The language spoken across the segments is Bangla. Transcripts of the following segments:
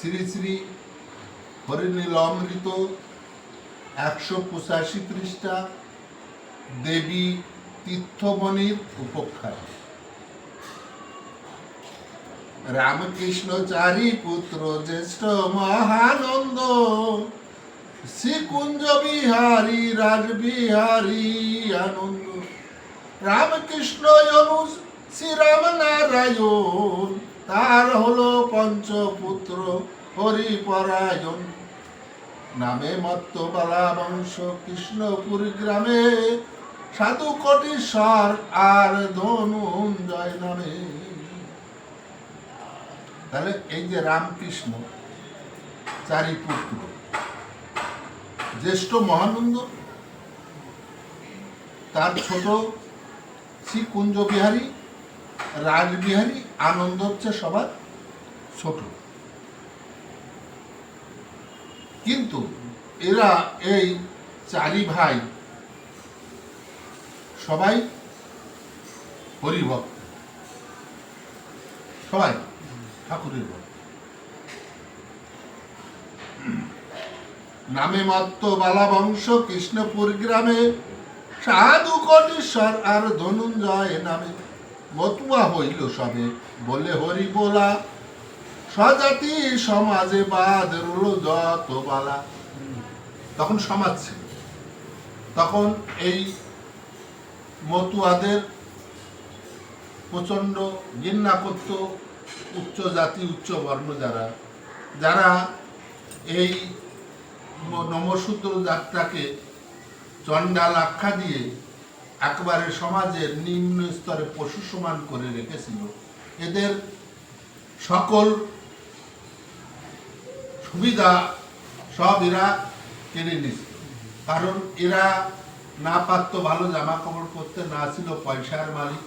শ্রী শ্রী হরিনীল অমৃত 185 পৃষ্ঠা দেবী তীর্থমণির উপখ্যান। রামকৃষ্ণ চারি পুত্র জ্যেষ্ঠ মহানন্দ, শ্রীকুঞ্জ বিহারী রাজবিহারী আনন্দ। রামকৃষ্ণ অনুজ শ্রীরাম নারায়ণ, তার হলো পঞ্চপুত্র হরিপরায়ণ। নামে মত্ত বালা বংশ কৃষ্ণপুর গ্রামে, সাধু কোটিশ্বর আর ধনঞ্জয় নামে। তাহলে এই যে রামকৃষ্ণ চারি পুত্র, জ্যেষ্ঠ মহানন্দ, তার ছোট শ্রী কুঞ্জ বিহারী রাজবিহারী আনন্দ হচ্ছে সবার ছোট। কিন্তু এরা এই চারি ভাই সবাই হরিভক্ত, সবাই ঠাকুরের ভক্ত। নামে মত্ত বালা বংশ কৃষ্ণপুর গ্রামে, সাধু কোটিশ্বর আর ধনঞ্জয় নামে। মতুয়া হইল সবে বলে হরি বলা, স্বজাতি সমাজে বাদ রইল যত বালা। তখন সমাজ ছিল, তখন এই মতুয়াদের প্রচন্ড ঘৃণা করত উচ্চ জাতি উচ্চ বর্ণ যারা যারা এই নমশূদ্র জাতটাকে চণ্ডাল আখ্যা দিয়ে একবারে সমাজের নিম্ন স্তরে পশু সমান করে রেখেছিল। এদের সকল সুবিধা সব এরা কেড়ে নিছিল, কারণ এরা না পারত ভালো জামা কাপড় পরতে, না ছিল পয়সার মালিক,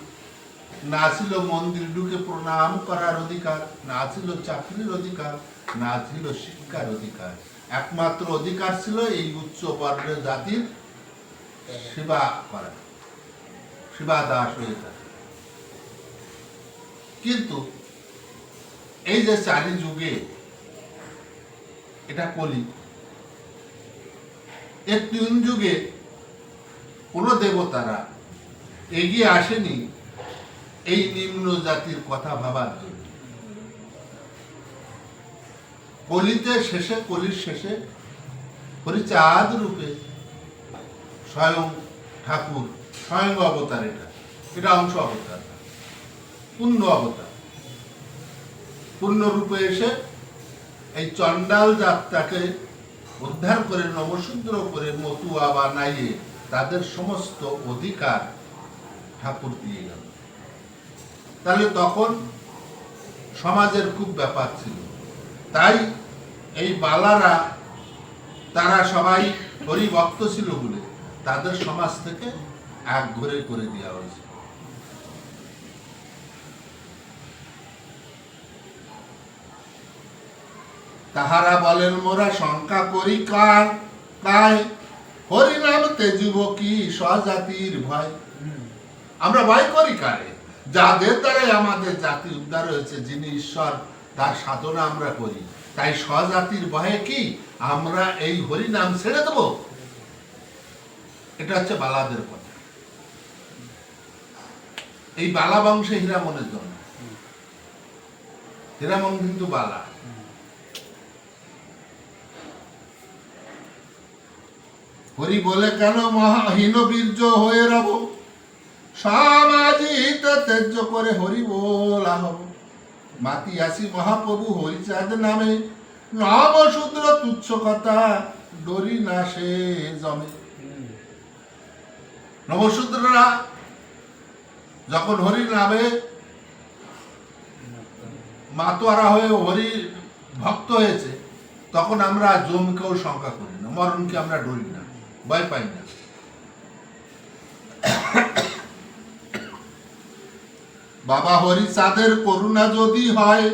না ছিল মন্দির ঢুকে প্রণাম করার অধিকার, না ছিল চাকরির অধিকার, না ছিল শিক্ষার অধিকার। একমাত্র অধিকার ছিল এই উচ্চ বর্ণের জাতির সেবা করা, সেবা দাস হয়ে থাকে। কিন্তু এই যে চারি যুগে, এটা কলি, এই 3 যুগে কোন দেবতারা এগিয়ে আসেনি এই নিম্ন জাতির কথা ভাবার জন্য। কলির শেষে হরিচাঁদ রূপে স্বয়ং ঠাকুর, স্বয়ং অবতার, এটা অংশ অবতার, পূর্ণ অবতার, পূর্ণ রূপে এসে এই চণ্ডাল জাতটাকে উদ্ধার করে নমশূদ্র করে মতুয়া বানাইয়ে তাদের সমস্ত অধিকার ঠাকুর দিয়ে গেল। তাহলে তখন সমাজের খুব ব্যাপার ছিল। তাই এই বালারা তারা সবাই হরিভক্ত ছিল বলে তাদের সমাজ থেকে এক ঘরে করে দেওয়া হয়েছে। তাহারা বলেন মোরা শঙ্কা করি কার কায়, হরিনাম তেজিব কি স্বজাতির ভয়। আমরা ভয় করি কারে? যাদের দ্বারাই আমাদের জাতি উদ্ধার হয়েছে, যিনি ঈশ্বর, তার সাধনা আমরা করি। তাই স্বজাতির ভয়ে কি আমরা এই হরিনাম ছেড়ে দেব? এটা হচ্ছে বালাদের কথা। এই বালা বংশে হীরামনের জন্ম। হীরামন কিন্তু বালা। হরি বলে কেন মহাহীন বীর্য হয়ে রব, সমাজিত তেজ্য করে হরি বলা হব। মাতি আসি মহাপ্রভু হরিচাঁদ নামে, নবশূদ্র তুচ্ছ কথা ডরি না সে জমে। নবশূদ্ররা যখন হরি নামে মাতোয়ারা হয়ে হরি ভক্ত হয়েছে, তখন আমরা জমকেও শঙ্কা করি না, মরণকে আমরা ডরি না, ভয় পাই না। বাবা হরিচাঁদের করুণা যদি হয়,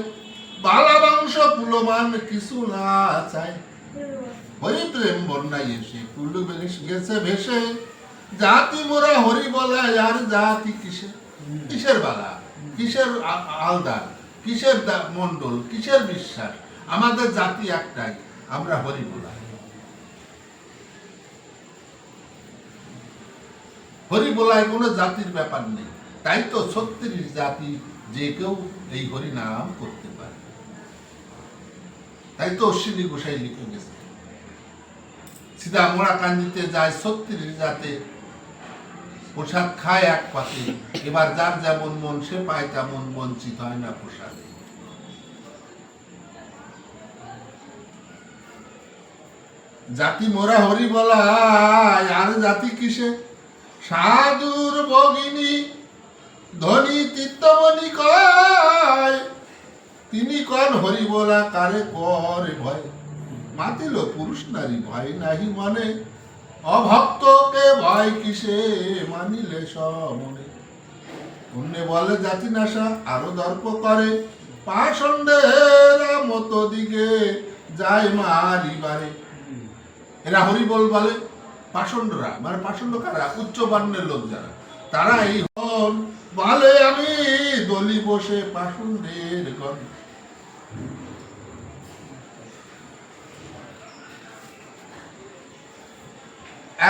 বালা বংশ কুলমান কিছু না চায়। হরি প্রেম বন্যায় এসে কুল গেছে ভেসে, জাতি মোরা হরি বলায় আর জাতি কিসের? কিসের বালা, কিসের আলদার, কিসের মন্ডল, কিসের বিশ্বাস? আমাদের জাতি একটাই, আমরা হরি বলাই। হরি বলাই কোনো জাতির ব্যাপার নেই। তাই তো ৩৬ জাতি যে কেউ এই হরি নাম করতে পারে। তাই তো অশ্বিনী গোসাই লিখে গেছে, সিধা মোড়া কান্দিতে যায় ৩৬ জাতে, প্রসাদ খায় এক পাতে, এবার যার যেমন মন সে পায় তেমন, বঞ্চিত হয় না প্রসাদে। জাতি মোরা হরি বলায়, আর জাতি কিসে? সাধুর ভগিনী ধনী তীর্থমণি কয়, তিনি কন হরি বলা কারে করে ভয়। মাতিল পুরুষ নারী ভয় নাহি মনে, অভক্তকে ভয় কিসে মানিলে সমনে। অন্যে বলে জাতি নাশা আরো দর্প করে, পাষণ্ডের মতো দিকে যায় মারিবারে। এরা হরি বলে পাষণ্ডরা, মানে পাষণ্ড কারা? উচ্চ বর্ণের লোক যারা, তারা এই হন বলে আমি দলি বসে পাষণ্ডের গণ।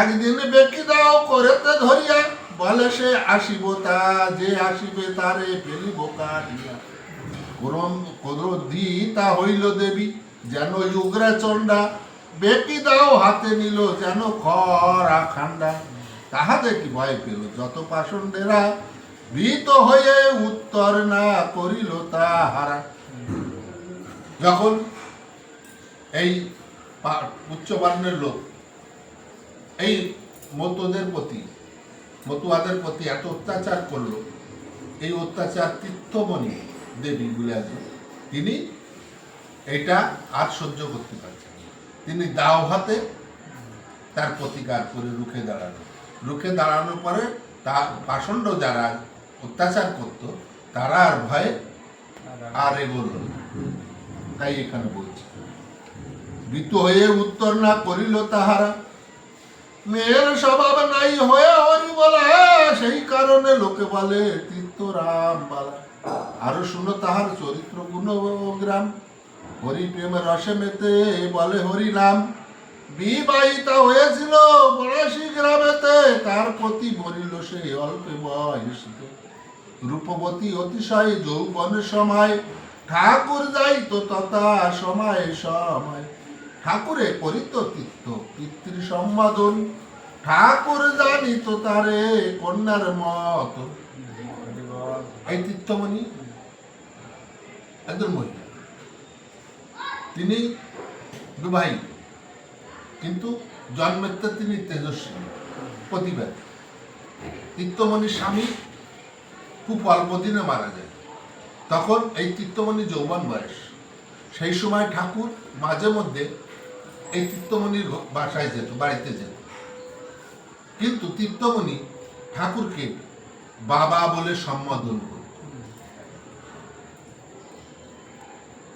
একদিন বেকি দাও করেতে ধরিয়া, বলে সে আসিব তা, যে আসিবে তারে ফেলিব কাটিয়া। ক্রোধী তা হইল দেবী যেন উগ্রা চণ্ডা, বেকি দাও হাতে নিল যেন খরা খান্ডা। তাহা দেখি ভয় পেল যত পাষণ্ডেরা, ভীত হয়ে উত্তর না করিল তাহারা। যখন এই উচ্চবর্ণের লোক এই মতুয়াদের প্রতি এত অত্যাচার করলো, এই অত্যাচার তীর্থমণি দেবী বলে একজন, তিনি এটা আর সহ্য করতে পারছেন। তিনি দাও হাতে তার প্রতিকার করে রুখে দাঁড়ানোর পরে তার পাষণ্ড যারা অত্যাচার করত তারা আর ভয়ে আর এগোল না। তাই এখানে বলছে, ভীত হয়ে উত্তর না করিল তাহারা, মেয়ের স্বভাব নাই হয়ে হরি বলা, সেই কারণে লোকে বলে তীর্থ রাম বালা। আরো শুনো তাহার চরিত্র গুণগ্রাম, হরি প্রেম রসে মেতে বলে হরি নাম। বিবাহিতা হয়েছিল ৮২ গ্রামেতে, তার প্রতি ভরিল সেই অল্পে বয়সে। রূপবতী অতিশয় যৌবনের সময়, ঠাকুর যাইতো তথা সময় সময়। ঠাকুরে করিত তীর্থ পিতৃ সম্বোধন, ঠাকুর জানিত তারে কন্যার মত। এই তীর্থমণি একজন মহিলা, তিনি বিবাহিত, কিন্তু জন্মেতে তিনি তেজস্বী প্রতিবাদী। তীর্থমণির স্বামী খুব অল্প দিনে মারা যায়, তখন এই তীর্থমণি যৌবন বয়স। সেই সময় ঠাকুর মাঝে মধ্যে এই তীর্থমণির বাসায় যেত, বাড়িতে যেত, কিন্তু তীর্থমণি ঠাকুরকে বাবা বলে সম্বোধন করত।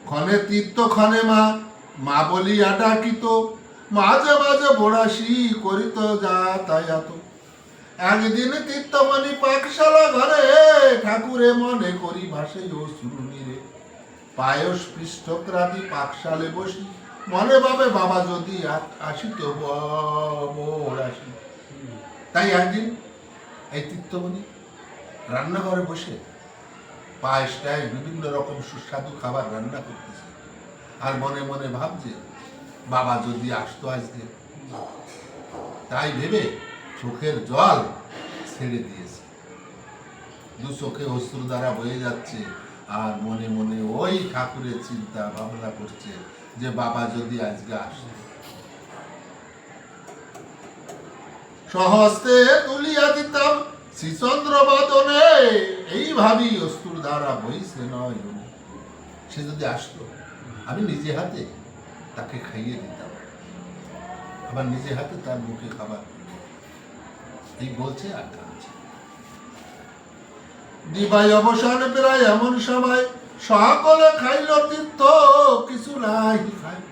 ক্ষণে তীর্থ ক্ষণে মা, মা বলিয়া ডাকিত, মাঝে মাঝে বড়াসি করিত যাতায়াত। একদিন তীর্থমণি পাকশালা ঘরে, ঠাকুরে মনে করি ভাসে অশ্রুনীরে। পায়স পৃষ্ঠক্রাতি পাকশালে বসি, মনে ভাবে বাবা যদি আসিত বড়াসি। তাই একদিন এই তীর্থমণি রান্নাঘরে বসে পায়েসটায় বিভিন্ন রকম সুস্বাদু খাবার রান্না করতেছে, আর মনে মনে ভাবছে বাবা যদি আসতো আজকে। তাই ভেবে চোখের জল ছেড়ে দিয়েছে, দু চোখে অশ্রু দ্বারা বয়ে যাচ্ছে, আর মনে মনে ওই ঠাকুরের চিন্তা ভাবনা করছে যে বাবা যদি আজকে আসতো। সহস্তে তুলিয়া দিতাম শ্রীচন্দ্র বদনে, এই ভাবি অশ্রুর দ্বারা বইছে নয়। সে যদি আসতো, আমি নিজে হাতে তাকে খাইয়ে দিতাম, আবার নিজে হাতে তার মুখে খাবার। এই বলছে আর কাঁদছে। দিবাই অবসান প্রায় এমন সময়, সকলে খাইল তীর্থ কিছু নাই খায়।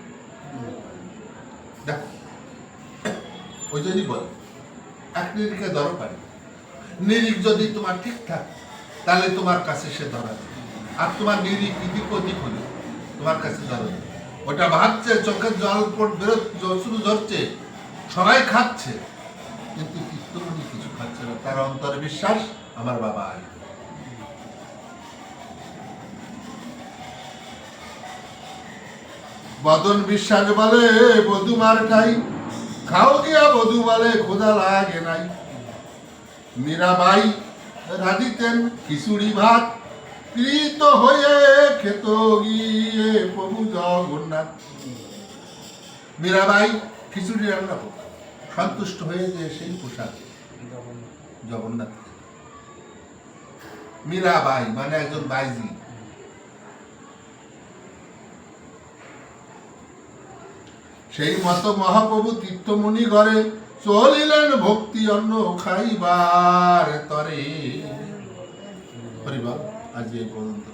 দেখো, ওই জন্যই বল এক নিরিখে ধরো পারি। নিরিখ যদি তোমার ঠিক থাকে তাহলে তোমার কাছে সে ধরা দেবে, আর তোমার নিরিখ এদিক ওদিক হলে তোমার কাছে ধরা দেবে। ওটা ভাবছে, চোখের জল শুরু ধরছে, সবাই খাচ্ছে, কিন্তু তীর্থমণি কিছু খাচ্ছে না। তার অন্তরে বিশ্বাস আমার বাবা আসবে। বদন বিশ্বাস বলে বধু মার খাই, খাও গিয়া বধু বলে খোদা লাগে নাই। মীরাবাই রাঁধিতেন খিচুড়ি ভাত, কৃত হয়ে খেত গিয়ে প্রভু জগন্নাথ। মীরাবাই খিচুড়ি রান্না করত, সন্তুষ্ট হয়ে যে সেই পোশাক জগন্নাথ। মীরাবাই মানে একজন বাইজি। সেই মতো মহাপ্রভু তীর্থমণি ঘরে চলিলেন ভক্তি অন্ন খাইবার তরে। হরিবল, আজ এই পর্যন্ত।